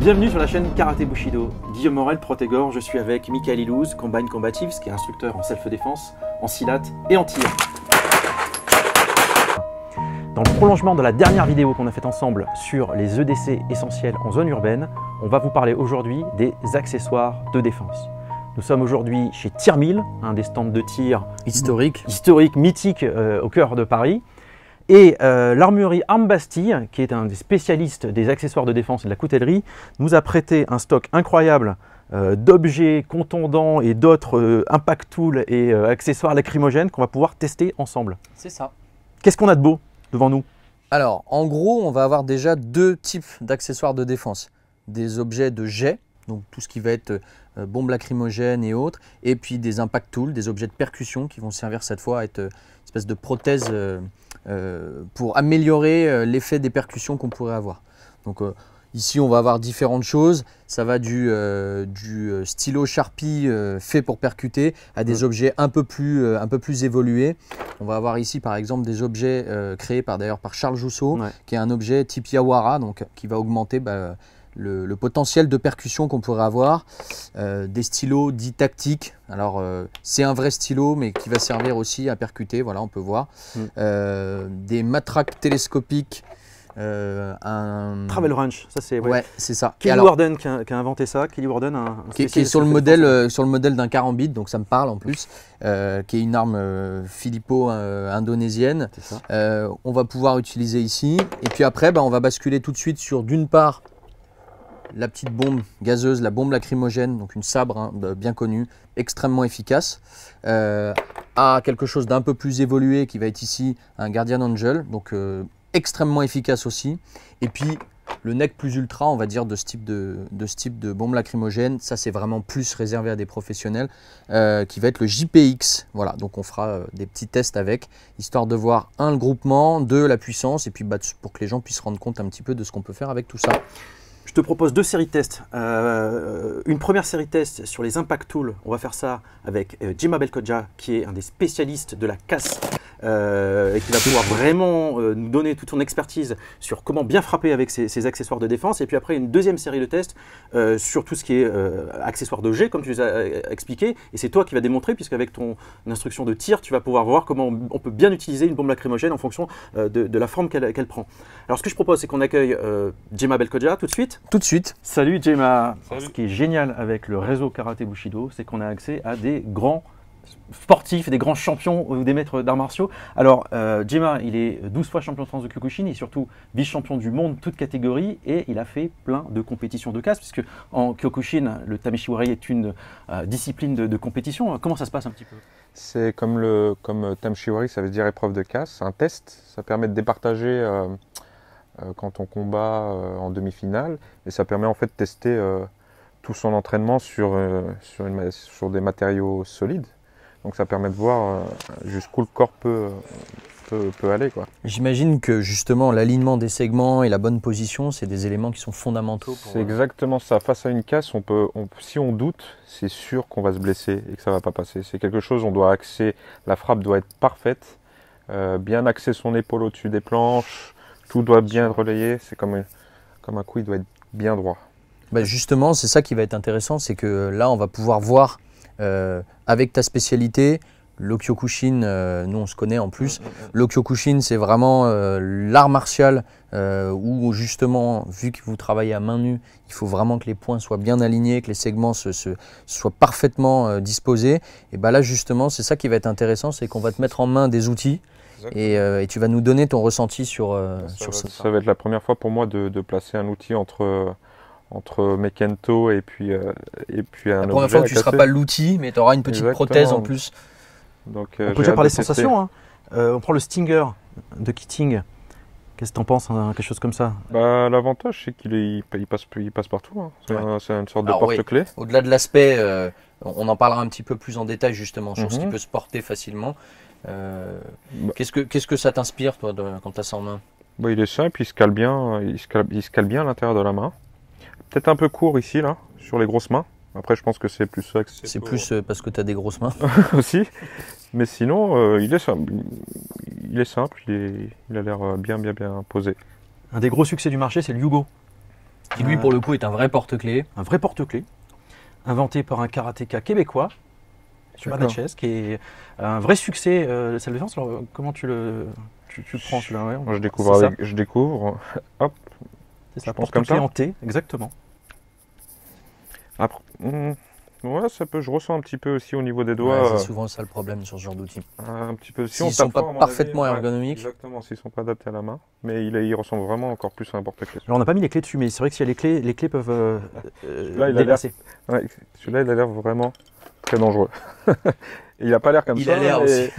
Bienvenue sur la chaîne Karaté Bushido. Guillaume Morel, protégor, je suis avec Michael Ilouz, Combine Combative, qui est instructeur en self-défense, en silat et en tir. Dans le prolongement de la dernière vidéo qu'on a faite ensemble sur les EDC essentiels en zone urbaine, on va vous parler aujourd'hui des accessoires de défense. Nous sommes aujourd'hui chez Tir 1000, un des stands de tir historique, mythique au cœur de Paris. Et l'armurerie Arme Bastille, qui est un des spécialistes des accessoires de défense et de la coutellerie, nous a prêté un stock incroyable d'objets contondants et d'autres impact tools et accessoires lacrymogènes qu'on va pouvoir tester ensemble. C'est ça. Qu'est-ce qu'on a de beau devant nous? Alors, en gros, on va avoir déjà deux types d'accessoires de défense. Des objets de jet, donc tout ce qui va être bombes lacrymogènes et autres, et puis des impact tools, des objets de percussion qui vont servir cette fois à être une espèce de prothèse pour améliorer l'effet des percussions qu'on pourrait avoir. Donc ici, on va avoir différentes choses. Ça va du stylo Sharpie fait pour percuter à des objets un peu plus évolués. On va avoir ici par exemple des objets créés d'ailleurs par Charles Jousseau, qui est un objet type Yawara, donc qui va augmenter le potentiel de percussion qu'on pourrait avoir. Des stylos dits tactiques. Alors c'est un vrai stylo mais qui va servir aussi à percuter, voilà, on peut voir. Des matraques télescopiques. Travel Wrench, ça c'est c'est ça. Kelly Warden qui a inventé ça. Kelly Warden, qui est sur le modèle d'un carambit, donc ça me parle en plus, qui est une arme philippo-indonésienne. On va pouvoir utiliser ici. Et puis après, on va basculer tout de suite sur d'une part la petite bombe gazeuse, la bombe lacrymogène, donc une sabre bien connue, extrêmement efficace, à quelque chose d'un peu plus évolué qui va être ici un Guardian Angel, donc extrêmement efficace aussi. Et puis le nec plus ultra, on va dire, de ce type de bombe lacrymogène, ça c'est vraiment plus réservé à des professionnels, qui va être le JPX. Voilà, donc on fera des petits tests avec, histoire de voir le groupement, la puissance, et puis pour que les gens puissent se rendre compte un petit peu de ce qu'on peut faire avec tout ça. Je te propose deux séries de tests. Une première série de tests sur les impact tools. On va faire ça avec Jema Belkodja, qui est un des spécialistes de la casse et qui va pouvoir vraiment nous donner toute son expertise sur comment bien frapper avec ces accessoires de défense. Et puis après, une deuxième série de tests sur tout ce qui est accessoires de jet, comme tu les as expliqué. Et c'est toi qui vas démontrer, puisqu'avec ton instruction de tir, tu vas pouvoir voir comment on peut bien utiliser une bombe lacrymogène en fonction de la forme qu'elle prend. Alors ce que je propose, c'est qu'on accueille Jema Belkodja tout de suite. Tout de suite. Salut Jema. Salut. Ce qui est génial avec le réseau Karaté Bushido, c'est qu'on a accès à des grands sportifs, des grands champions ou des maîtres d'arts martiaux. Alors Jema, il est 12 fois champion de France de Kyokushin et surtout vice-champion du monde, toute catégorie, et il a fait plein de compétitions de casse, puisque en Kyokushin, le Tameshiwari est une discipline de compétition. Comment ça se passe un petit peu? C'est comme Tameshiwari, ça veut dire épreuve de casse, un test. Ça permet de départager quand on combat en demi-finale, et ça permet en fait de tester tout son entraînement sur des matériaux solides. Donc ça permet de voir jusqu'où le corps peut aller, quoi. J'imagine que justement l'alignement des segments et la bonne position, c'est des éléments qui sont fondamentaux. C'est exactement ça. Face à une casse, si on doute, c'est sûr qu'on va se blesser et que ça ne va pas passer. C'est quelque chose, on doit axer, la frappe doit être parfaite, bien axer son épaule au-dessus des planches. Tout doit bien être relayé, c'est comme un coup, il doit être bien droit. Justement, c'est ça qui va être intéressant, c'est que là, on va pouvoir voir avec ta spécialité, le Kyokushin, nous on se connaît en plus. Le Kyokushin, c'est vraiment l'art martial où justement, vu que vous travaillez à main nue, il faut vraiment que les points soient bien alignés, que les segments soient parfaitement disposés. Et là, justement, c'est ça qui va être intéressant, c'est qu'on va te mettre en main des outils. Et tu vas nous donner ton ressenti sur ça. Ça va être la première fois pour moi de placer un outil entre mes kento et puis un objet. La première fois que tu ne seras pas l'outil, mais tu auras une petite prothèse en plus. Donc, on peut déjà parler de sensations. Hein. On prend le Stinger de Keating. Qu'est-ce que tu en penses, quelque chose comme ça? L'avantage, c'est qu'il passe partout. Hein. C'est une sorte de porte-clés. Au-delà de l'aspect, on en parlera un petit peu plus en détail justement sur ce qui peut se porter facilement. Qu'est-ce que ça t'inspire, toi, quand tu as ça en main? Il est simple, il se cale bien, à l'intérieur de la main. Peut-être un peu court ici, là, sur les grosses mains. Après, je pense que c'est plus ça. C'est plus parce que tu as des grosses mains. Aussi. Mais sinon, il est simple. Il est simple, il a l'air bien posé. Un des gros succès du marché, c'est le Yugo. Qui lui, pour le coup, est un vrai porte-clés. Un vrai porte-clés, inventé par un karatéka québécois, Natchez, qui est un vrai succès de salle de défense. Alors, comment tu le prends celui-là? Ouais, Moi, je découvre, hop, c'est ça, pense comme porte-clés ça. en T, exactement. Après, ouais, je ressens un petit peu aussi au niveau des Ouais, doigts. c'est souvent ça le problème sur ce genre d'outil. Un petit peu. S'ils ne sont pas parfaitement ergonomiques. Exactement, s'ils ne sont pas adaptés à la main. Mais il ressemble vraiment encore plus à un porte-clés. Alors, on n'a pas mis les clés dessus, mais c'est vrai que s'il y a les clés peuvent Là, il a déplacer. Ouais, celui-là, il a l'air vraiment très dangereux. Il n'a pas l'air comme ça. Il a l'air aussi.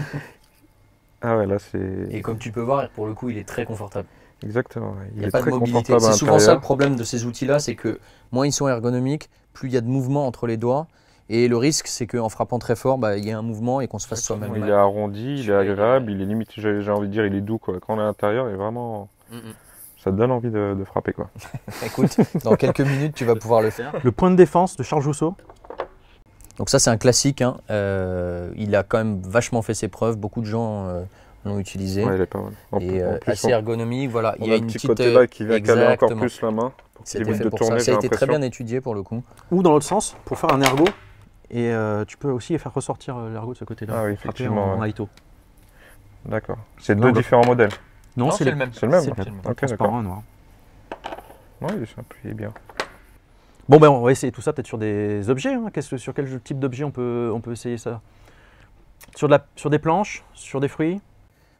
Ah ouais, là, c'est... Et comme tu peux voir, pour le coup, il est très confortable. Exactement, ouais. Il n'y a est pas de très mobilité. confortable à C'est souvent ça le l'intérieur. problème de ces outils-là, c'est que moins ils sont ergonomiques, plus il y a de mouvement entre les doigts. Et le risque, c'est qu'en frappant très fort, il y a un mouvement et qu'on se fasse soi-même Il mal. est arrondi, il est agréable, il est limite, j'ai envie de dire, il est doux, quoi. Quand on est à l'intérieur, il est vraiment... Ça te donne envie de frapper, quoi. Écoute, dans quelques minutes, tu vas pouvoir le faire. Le point de défense de Charles Jousseau. Donc ça, c'est un classique. Hein. Il a quand même vachement fait ses preuves. Beaucoup de gens l'ont utilisé. Ouais, il est pas mal. En Et plus, assez ergonomique. Voilà. on Il y a un une petit petite côté là qui vient caler encore exactement. plus la main. Pour qu'il C'était évite fait de pour tourner, ça. Ça a j'ai été très l'impression. bien étudié pour le coup. Ou dans l'autre sens, pour faire un ergot. Et tu peux aussi faire ressortir l'ergot de ce côté-là. Ah oui, frapper effectivement, en ouais. Aito. D'accord. C'est Non, deux bah- différents modèles. Non, c'est le même. C'est le même. C'est Ok, le même. d'accord. Transparent, noir. Ouais, il est simple, il est bien. Bon, on va essayer tout ça peut-être sur des objets. Hein. Sur quel type d'objet on peut essayer ça? Sur des planches, sur des fruits?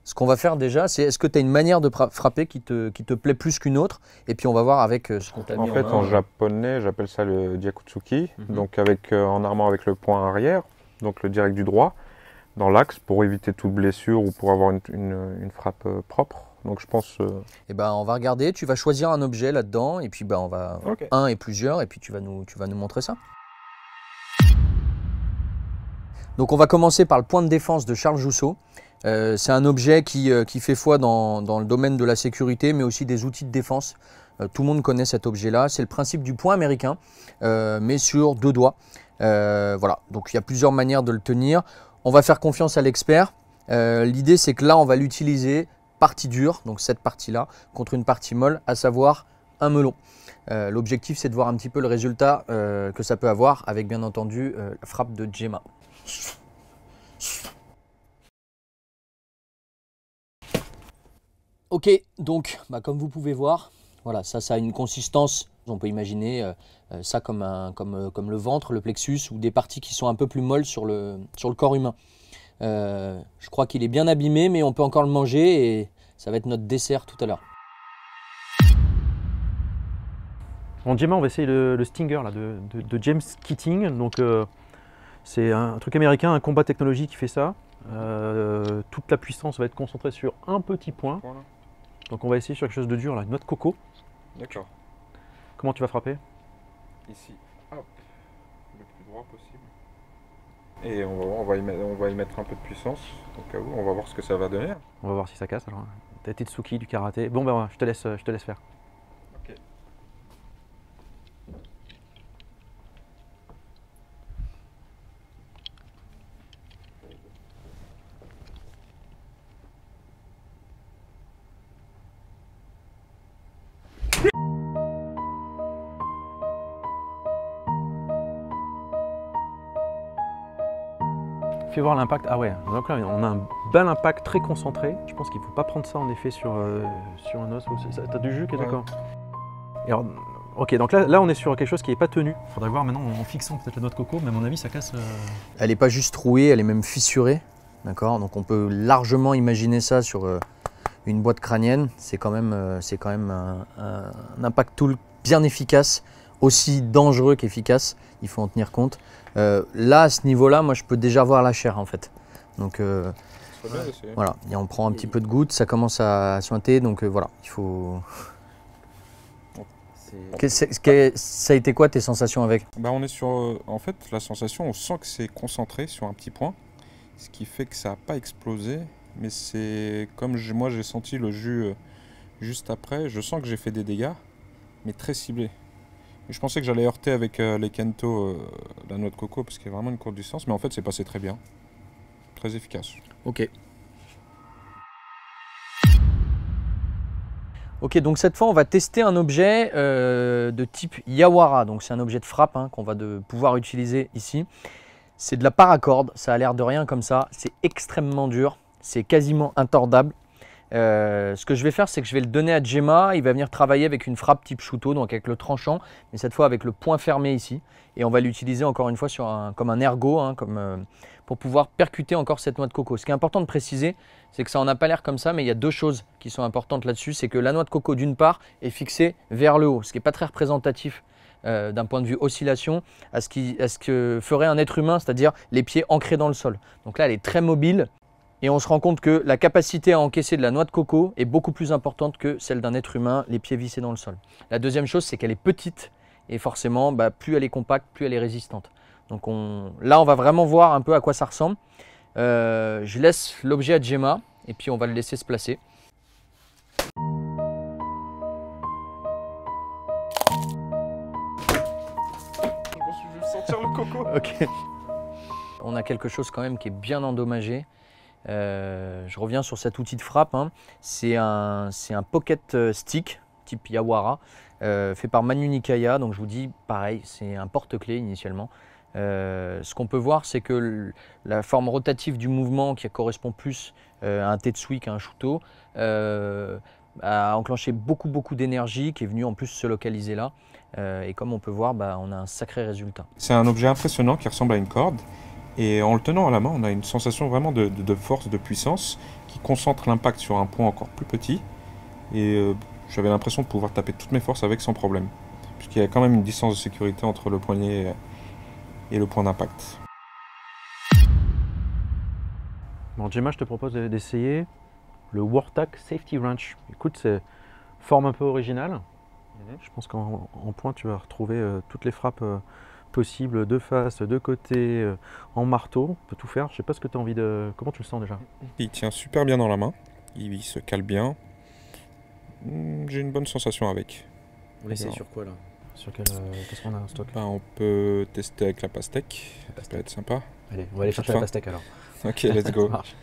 Ce qu'on va faire déjà, c'est est-ce que tu as une manière de frapper qui te plaît plus qu'une autre? Et puis on va voir avec ce qu'on t'a mis En fait, main. en japonais, j'appelle ça le Gyakutsuki, donc en armant avec le poing arrière, donc le direct du droit, dans l'axe pour éviter toute blessure ou pour avoir une frappe propre. Donc je pense. Eh ben, on va regarder, tu vas choisir un objet là-dedans, et puis on va Ok. un et plusieurs, et puis tu vas nous montrer ça. Donc on va commencer par le point de défense de Charles Jousseau. C'est un objet qui fait foi dans le domaine de la sécurité, mais aussi des outils de défense. Tout le monde connaît cet objet-là. C'est le principe du poing américain, mais sur 2 doigts. Voilà, donc il y a plusieurs manières de le tenir. On va faire confiance à l'expert. L'idée, c'est que là, on va l'utiliser partie dure, donc cette partie-là, contre une partie molle, à savoir un melon. L'objectif, c'est de voir un petit peu le résultat que ça peut avoir avec, bien entendu, la frappe de Gemma. Ok, donc comme vous pouvez voir, voilà, ça a une consistance, on peut imaginer ça comme le ventre, le plexus, ou des parties qui sont un peu plus molles sur le corps humain. Je crois qu'il est bien abîmé, mais on peut encore le manger et ça va être notre dessert tout à l'heure. En Gemma, on va essayer le Stinger là, de James Keating. Donc, c'est un truc américain, un combat technologique qui fait ça. Toute la puissance va être concentrée sur un petit point. Voilà. Donc on va essayer sur quelque chose de dur, là, une noix de coco. D'accord. Comment tu vas frapper? Ici, hop, le plus droit possible. Et on va y mettre un peu de puissance, au cas où, on va voir ce que ça va donner. On va voir si ça casse. Alors, t'as été Tsuki du karaté. Bon, je te laisse faire. Ok. Fais voir l'impact. Ah ouais, donc là, on a un bel impact très concentré. Je pense qu'il ne faut pas prendre ça en effet sur un os. T'as du jus qui est Ouais. d'accord. Et alors, ok, donc là, on est sur quelque chose qui n'est pas tenu. Il faudrait voir maintenant en fixant peut-être la noix de coco, mais à mon avis, ça casse. Elle n'est pas juste trouée, elle est même fissurée. D'accord, donc on peut largement imaginer ça sur une boîte crânienne. C'est quand même un impact tool bien efficace, aussi dangereux qu'efficace. Il faut en tenir compte. Là, à ce niveau-là, moi, je peux déjà voir la chair en fait. Donc voilà, et on prend un petit peu de goutte, ça commence à suinter. Donc voilà, il faut. Ça a été quoi tes sensations avec? Bah on est sur, en fait, la sensation, on sent que c'est concentré sur un petit point, ce qui fait que ça n'a pas explosé, mais c'est comme moi j'ai senti le jus juste après, je sens que j'ai fait des dégâts, mais très ciblés. Et je pensais que j'allais heurter avec les Kento la noix de coco, parce qu'il y a vraiment une courte distance, mais en fait c'est passé très bien, très efficace. Ok. Ok, donc cette fois on va tester un objet de type Yawara. Donc c'est un objet de frappe qu'on va pouvoir utiliser ici. C'est de la paracorde, ça a l'air de rien comme ça. C'est extrêmement dur, c'est quasiment intordable. Ce que je vais faire, c'est que je vais le donner à Gemma. Il va venir travailler avec une frappe type Shuto, donc avec le tranchant, mais cette fois avec le point fermé ici. Et on va l'utiliser encore une fois comme un ergot, pour pouvoir percuter encore cette noix de coco. Ce qui est important de préciser, c'est que ça n'en a pas l'air comme ça, mais il y a deux choses qui sont importantes là-dessus. C'est que la noix de coco, d'une part, est fixée vers le haut, ce qui n'est pas très représentatif d'un point de vue oscillation à ce que ferait un être humain, c'est-à-dire les pieds ancrés dans le sol. Donc là, elle est très mobile. Et on se rend compte que la capacité à encaisser de la noix de coco est beaucoup plus importante que celle d'un être humain, les pieds vissés dans le sol. La deuxième chose, c'est qu'elle est petite et forcément, plus elle est compacte, plus elle est résistante. Donc là, on va vraiment voir un peu à quoi ça ressemble. Je laisse l'objet à Gemma et puis on va le laisser se placer. Je vais sentir le coco. Ok. On a quelque chose quand même qui est bien endommagé. Je reviens sur cet outil de frappe. C'est un pocket stick type Yawara fait par Manu Nikaya. Donc je vous dis pareil, c'est un porte-clés initialement. Ce qu'on peut voir, c'est que la forme rotative du mouvement qui correspond plus à un Tetsui qu'à un Shuto a enclenché beaucoup d'énergie qui est venue en plus se localiser là. Et comme on peut voir, on a un sacré résultat. C'est un objet impressionnant qui ressemble à une corde. Et en le tenant à la main, on a une sensation vraiment de force, de puissance, qui concentre l'impact sur un point encore plus petit. Et j'avais l'impression de pouvoir taper toutes mes forces avec sans problème. Puisqu'il y a quand même une distance de sécurité entre le poignet et le point d'impact. Bon, Gemma, je te propose d'essayer le Wartak Safety Wrench. Écoute, c'est forme un peu originale. Je pense qu'en point, tu vas retrouver toutes les frappes possible de face, de côté, en marteau, on peut tout faire. Je sais pas ce que tu as envie de... Comment tu le sens déjà? Il tient super bien dans la main, il se cale bien. J'ai une bonne sensation avec. On essaie sur quoi là? Sur quel... Qu'est-ce qu'on a en stock? On peut tester avec la pastèque, ça peut être sympa. Allez, on va aller chercher la pastèque alors. Ok, let's go. Ça marche.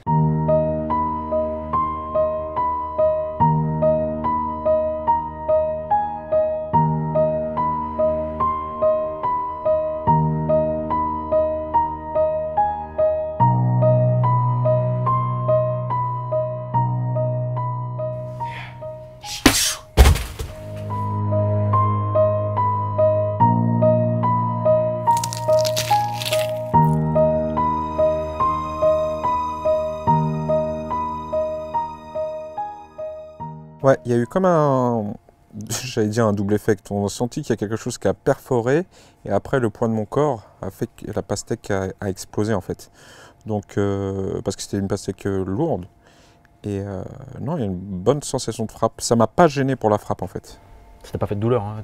Ouais, il y a eu comme j'allais dire un double effet. On a senti qu'il y a quelque chose qui a perforé et après le poids de mon corps a fait que la pastèque a explosé en fait. Donc, parce que c'était une pastèque lourde. Et non, il y a une bonne sensation de frappe. Ça m'a pas gêné pour la frappe en fait. Ça t'a pas fait de douleur, hein.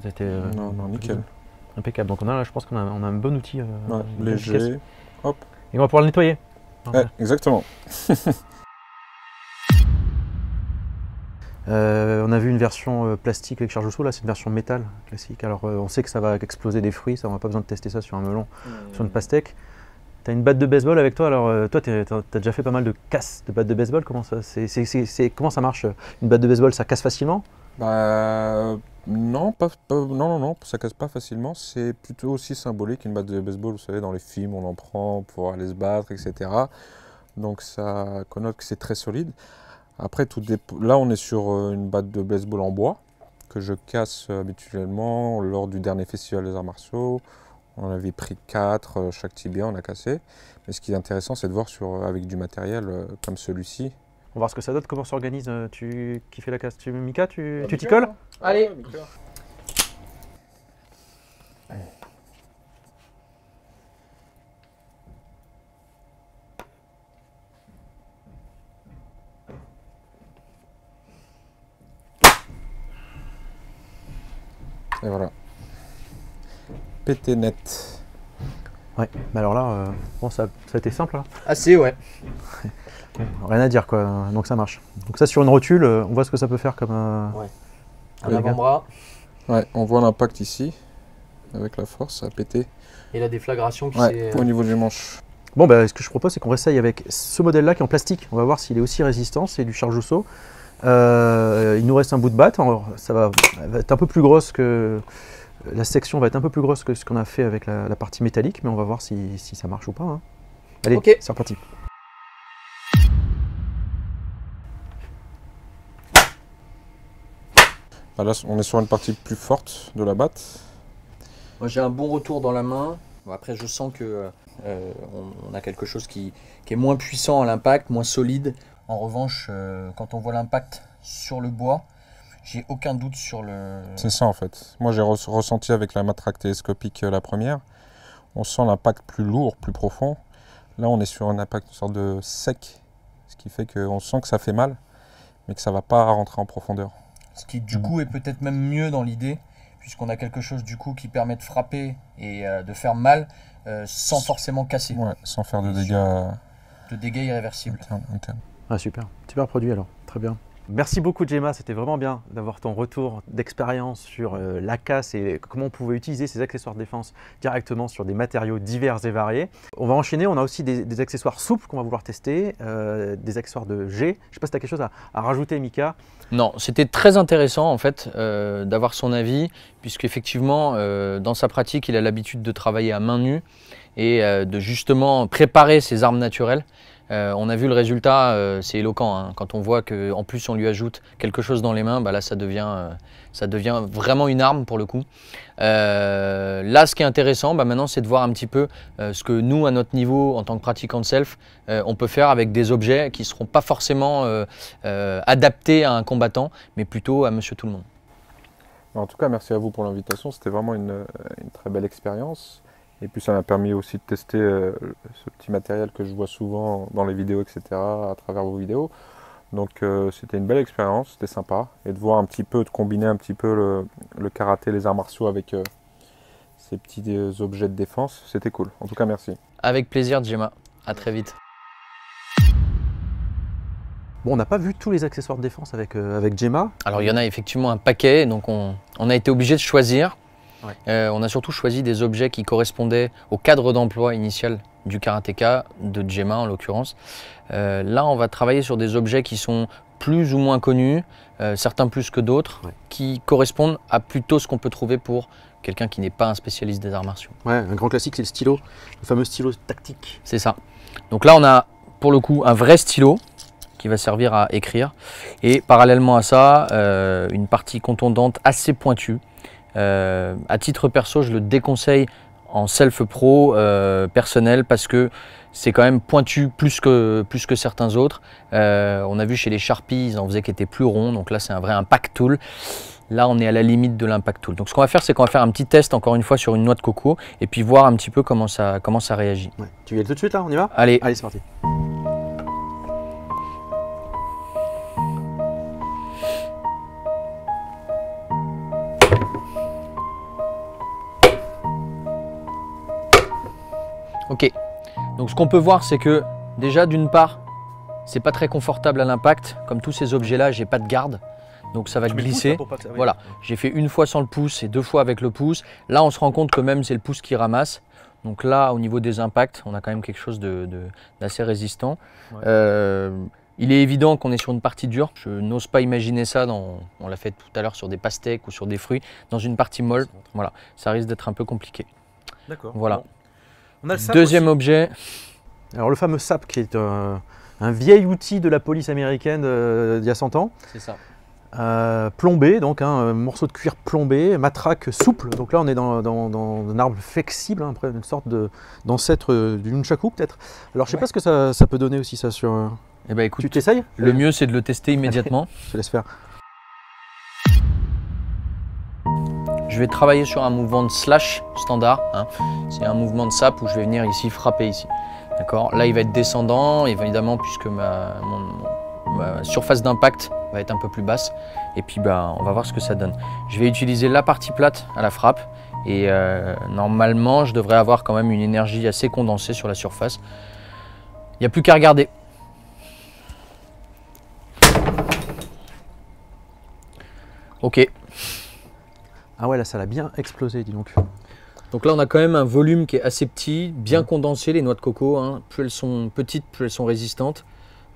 Non, nickel. Impeccable. Donc là, je pense qu'on a un bon outil. Ouais, léger. Hop. Et on va pouvoir le nettoyer. Ouais, exactement. On a vu une version plastique avec charge au sol, là c'est une version métal classique. Alors on sait que ça va exploser des fruits, ça on n'a pas besoin de tester ça sur un melon, sur une pastèque. Tu as une batte de baseball avec toi, alors toi tu as déjà fait pas mal de casses de batte de baseball, comment ça, comment ça marche? Une batte de baseball ça casse facilement? Non, non, ça casse pas facilement, c'est plutôt aussi symbolique. Une batte de baseball, vous savez, dans les films on en prend pour aller se battre, etc. Donc ça connote que c'est très solide. Après, là, on est sur une batte de baseball en bois que je casse habituellement lors du dernier festival des arts martiaux. On avait pris 4, chaque tibia, on a cassé. Mais ce qui est intéressant, c'est de voir avec du matériel comme celui-ci. On va voir ce que ça donne, comment s'organise. Qui fait la casse? Mika, tu t'y colles? Allez. Et voilà. Pété net. Ouais, mais alors là, bon, ça a été simple là. Assez, ouais. Rien à dire quoi, donc ça marche. Donc ça sur une rotule, on voit ce que ça peut faire comme... Ouais. Un avant-bras. Ouais, on voit l'impact ici, avec la force, ça a pété. Et la déflagration qui s'est... au niveau du manche. Bon, bah, ce que je propose, c'est qu'on réessaye avec ce modèle-là qui est en plastique. On va voir s'il est aussi résistant, c'est du charge au saut. Il nous reste un bout de batte. Alors, elle va être un peu plus grosse que... La section va être un peu plus grosse que ce qu'on a fait avec la partie métallique, mais on va voir si ça marche ou pas. Hein. Allez, Ok. c'est reparti. Là, on est sur une partie plus forte de la batte. Moi j'ai un bon retour dans la main. Bon, après je sens que on a quelque chose qui est moins puissant à l'impact, moins solide. En revanche, quand on voit l'impact sur le bois, j'ai aucun doute sur le... C'est ça en fait. Moi j'ai ressenti avec la matraque télescopique la première. On sent l'impact plus lourd, plus profond. Là on est sur un impact une sorte de sec. Ce qui fait qu'on sent que ça fait mal, mais que ça ne va pas rentrer en profondeur. Ce qui du coup est peut-être même mieux dans l'idée, puisqu'on a quelque chose du coup qui permet de frapper et de faire mal sans forcément casser. Ouais, sans faire de dégâts, Irréversibles. internes. Ah, super produit alors, très bien. Merci beaucoup Gemma, c'était vraiment bien d'avoir ton retour d'expérience sur la casse et comment on pouvait utiliser ces accessoires de défense directement sur des matériaux divers et variés. On va enchaîner, on a aussi des accessoires souples qu'on va vouloir tester, des accessoires de G. Je ne sais pas si tu as quelque chose à rajouter Mika. Non, c'était très intéressant en fait d'avoir son avis, puisqu'effectivement dans sa pratique il a l'habitude de travailler à main nue et de justement préparer ses armes naturelles. On a vu le résultat, c'est éloquent, hein. Quand on voit qu'en plus on lui ajoute quelque chose dans les mains, bah là ça devient vraiment une arme pour le coup. Là ce qui est intéressant maintenant c'est de voir un petit peu ce que nous à notre niveau en tant que pratiquant de self on peut faire avec des objets qui ne seront pas forcément adaptés à un combattant mais plutôt à monsieur tout le monde. En tout cas merci à vous pour l'invitation, c'était vraiment une très belle expérience. Et puis ça m'a permis aussi de tester ce petit matériel que je vois souvent dans les vidéos, etc., à travers vos vidéos. Donc c'était une belle expérience, c'était sympa. Et de voir un petit peu, de combiner un petit peu le karaté, les arts martiaux avec ces petits objets de défense, c'était cool. En tout cas, merci. Avec plaisir Gemma, à très vite. Bon, on n'a pas vu tous les accessoires de défense avec Gemma. Alors il y en a effectivement un paquet, donc on a été obligé de choisir. Ouais. On a surtout choisi des objets qui correspondaient au cadre d'emploi initial du karatéka, de Gemma en l'occurrence. Là, on va travailler sur des objets qui sont plus ou moins connus, certains plus que d'autres, ouais, qui correspondent à plutôt ce qu'on peut trouver pour quelqu'un qui n'est pas un spécialiste des arts martiaux. Ouais, un grand classique, c'est le stylo, le fameux stylo tactique. C'est ça. Donc là, on a pour le coup un vrai stylo qui va servir à écrire et parallèlement à ça, une partie contondante assez pointue. À titre perso, je le déconseille en self-pro personnel parce que c'est quand même pointu plus que certains autres. On a vu chez les Sharpies, ils en faisaient qui étaient plus ronds, donc là c'est un vrai impact tool. Là on est à la limite de l'impact tool. Donc ce qu'on va faire, c'est qu'on va faire un petit test encore une fois sur une noix de coco et puis voir un petit peu comment ça réagit. Ouais. Tu y es tout de suite là, on y va? Allez, c'est parti. Ok, donc ce qu'on peut voir c'est que déjà d'une part c'est pas très confortable à l'impact, comme tous ces objets là j'ai pas de garde, donc ça va glisser. Voilà, j'ai fait une fois sans le pouce et 2 fois avec le pouce. Là on se rend compte que même c'est le pouce qui ramasse, donc là au niveau des impacts on a quand même quelque chose d'assez résistant. Ouais. Il est évident qu'on est sur une partie dure, je n'ose pas imaginer ça, on l'a fait tout à l'heure sur des pastèques ou sur des fruits, dans une partie molle, voilà, ça risque d'être un peu compliqué. D'accord. Voilà. Bon. On a le deuxième aussi. Objet. Alors le fameux SAP qui est un vieil outil de la police américaine d'il y a 100 ans. C'est ça. Plombé, donc un morceau de cuir plombé, matraque souple. Donc là on est dans un arbre flexible, hein, une sorte d'ancêtre du nunchaku peut-être. Alors je sais pas ce que ça peut donner aussi ça sur... Eh ben, écoute, tu t'essayes? Le mieux c'est de le tester immédiatement. Je te laisse faire. Je vais travailler sur un mouvement de slash standard, hein. C'est un mouvement de sap où je vais venir ici frapper ici. D'accord. Là il va être descendant, évidemment, puisque ma surface d'impact va être un peu plus basse. Et puis on va voir ce que ça donne. Je vais utiliser la partie plate à la frappe et normalement je devrais avoir quand même une énergie assez condensée sur la surface. Il n'y a plus qu'à regarder. Ok. Ah ouais, là ça l'a bien explosé, dis donc. Donc là on a quand même un volume qui est assez petit, bien condensé les noix de coco, hein. Plus elles sont petites, plus elles sont résistantes.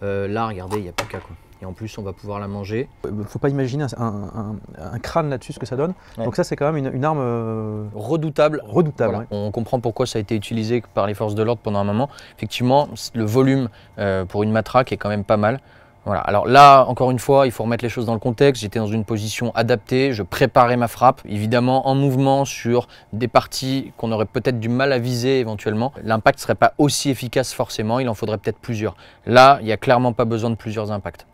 Là, regardez, il n'y a plus qu'à quoi. Et en plus, on va pouvoir la manger. Faut pas imaginer un crâne là-dessus, ce que ça donne. Ouais. Donc ça, c'est quand même une arme Redoutable. redoutable. Voilà. Ouais. On comprend pourquoi ça a été utilisé par les forces de l'ordre pendant un moment. Effectivement, le volume pour une matraque est quand même pas mal. Voilà. Alors là, encore une fois, il faut remettre les choses dans le contexte. J'étais dans une position adaptée, je préparais ma frappe, évidemment en mouvement sur des parties qu'on aurait peut-être du mal à viser éventuellement. L'impact ne serait pas aussi efficace forcément, il en faudrait peut-être plusieurs. Là, il n'y a clairement pas besoin de plusieurs impacts.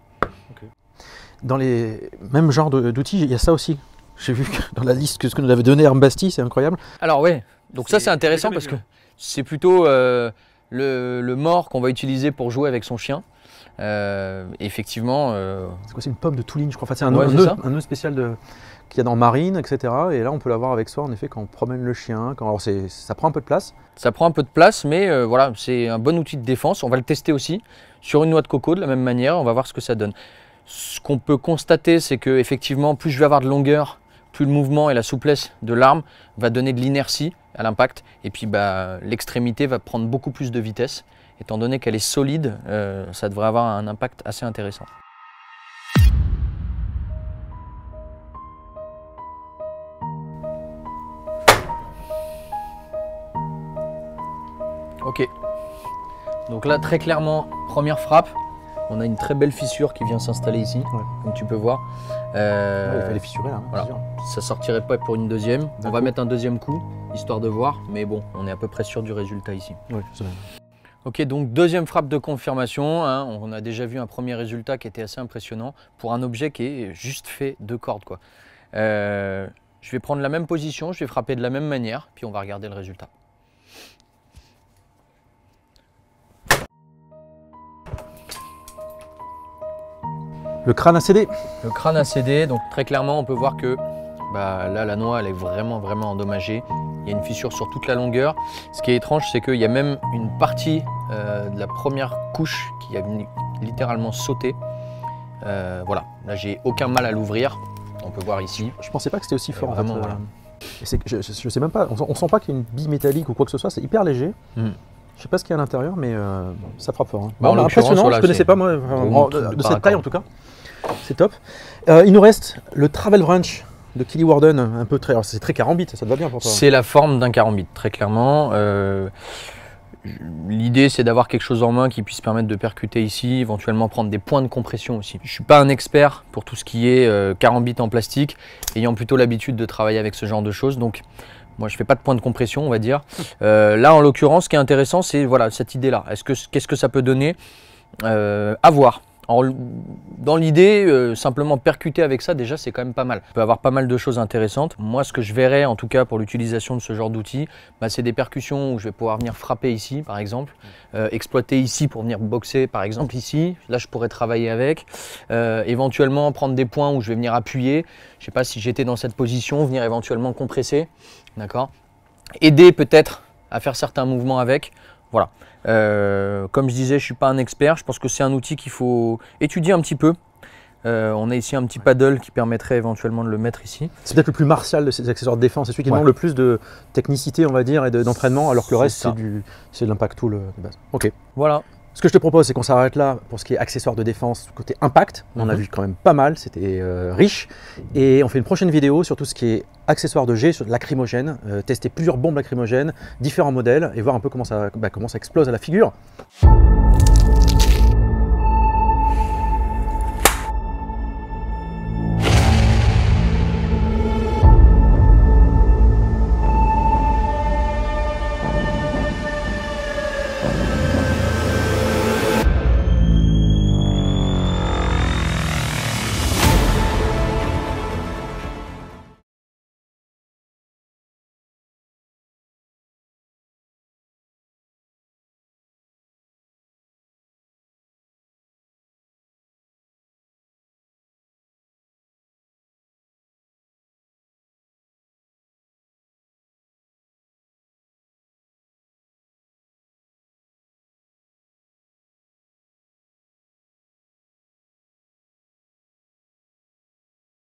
Dans les mêmes genres d'outils, il y a ça aussi. J'ai vu que dans la liste que ce que nous avait donné Armbasti, c'est incroyable. Alors ouais, donc ça c'est intéressant parce que c'est plutôt le mort qu'on va utiliser pour jouer avec son chien. Effectivement, C'est quoi, c'est une pomme de Touline, je crois. Enfin, c'est un, Ouais, c'est ça. un nœud spécial qu'il y a dans Marine, etc. Et là, on peut l'avoir avec soi, en effet, quand on promène le chien. Alors, ça prend un peu de place. ça prend un peu de place, mais voilà, c'est un bon outil de défense. On va le tester aussi sur une noix de coco de la même manière. On va voir ce que ça donne. Ce qu'on peut constater, c'est que effectivement, plus je vais avoir de longueur, plus le mouvement et la souplesse de l'arme va donner de l'inertie à l'impact. Et puis, l'extrémité va prendre beaucoup plus de vitesse. Étant donné qu'elle est solide, ça devrait avoir un impact assez intéressant. Ok, donc là très clairement, première frappe, on a une très belle fissure qui vient s'installer ici, Ouais. comme tu peux voir. Il fallait fissurer, là. Hein, voilà. c'est sûr. Ça sortirait pas pour une deuxième, on va coup. mettre un deuxième coup, histoire de voir, mais bon, on est à peu près sûr du résultat ici. Ouais, c'est vrai. Ok, donc deuxième frappe de confirmation, hein, on a déjà vu un premier résultat qui était assez impressionnant pour un objet qui est juste fait de cordes, quoi. Je vais prendre la même position, je vais frapper de la même manière, puis on va regarder le résultat. Le crâne a cédé. Le crâne a cédé, donc très clairement on peut voir que là la noix elle est vraiment endommagée. Il y a une fissure sur toute la longueur. Ce qui est étrange, c'est qu'il y a même une partie de la première couche qui a littéralement sauté. Voilà, là j'ai aucun mal à l'ouvrir. On peut voir ici. Je pensais pas que c'était aussi fort. Vraiment, en fait. voilà. Et je sais même pas, on sent pas qu'il y a une bille métallique ou quoi que ce soit, c'est hyper léger. Je sais pas ce qu'il y a à l'intérieur, mais ça frappe fort. Hein. Bah, en l'occurrence, impressionnant, voilà, je connaissais c'est pas moi, gros truc de de cette taille paracorde. en tout cas. C'est top. Il nous reste le Travel Branch de Killy Warden, un peu très. Alors c'est très carambite, ça te va bien pour toi. C'est la forme d'un carambite, très clairement. L'idée, c'est d'avoir quelque chose en main qui puisse permettre de percuter ici, éventuellement prendre des points de compression aussi. Je ne suis pas un expert pour tout ce qui est carambite en plastique, ayant plutôt l'habitude de travailler avec ce genre de choses. Donc, moi, je ne fais pas de points de compression, on va dire. Là, en l'occurrence, ce qui est intéressant, c'est voilà, cette idée-là. Qu'est-ce que ça peut donner? À voir. Dans l'idée, simplement percuter avec ça, déjà, c'est quand même pas mal. On peut avoir pas mal de choses intéressantes. Moi, ce que je verrais, en tout cas, pour l'utilisation de ce genre d'outils, c'est des percussions où je vais pouvoir venir frapper ici, par exemple, exploiter ici pour venir boxer, par exemple, ici. Là, je pourrais travailler avec. Éventuellement, prendre des points où je vais venir appuyer. Je ne sais pas si j'étais dans cette position, venir éventuellement compresser. D'accord. Aider peut-être à faire certains mouvements avec. Voilà. Comme je disais, je ne suis pas un expert. Je pense que c'est un outil qu'il faut étudier un petit peu. On a ici un petit paddle qui permettrait éventuellement de le mettre ici. C'est peut-être le plus martial de ces accessoires de défense, c'est celui qui demande le plus de technicité, on va dire, et d'entraînement, alors que le C'est reste, ça. c'est de l'impact tool de base. Ok. Voilà. Ce que je te propose, c'est qu'on s'arrête là pour ce qui est accessoires de défense côté impact. On en a vu quand même pas mal, c'était riche. Et on fait une prochaine vidéo sur tout ce qui est accessoires de jet, sur lacrymogène, tester plusieurs bombes lacrymogènes, différents modèles, et voir un peu comment ça explose à la figure.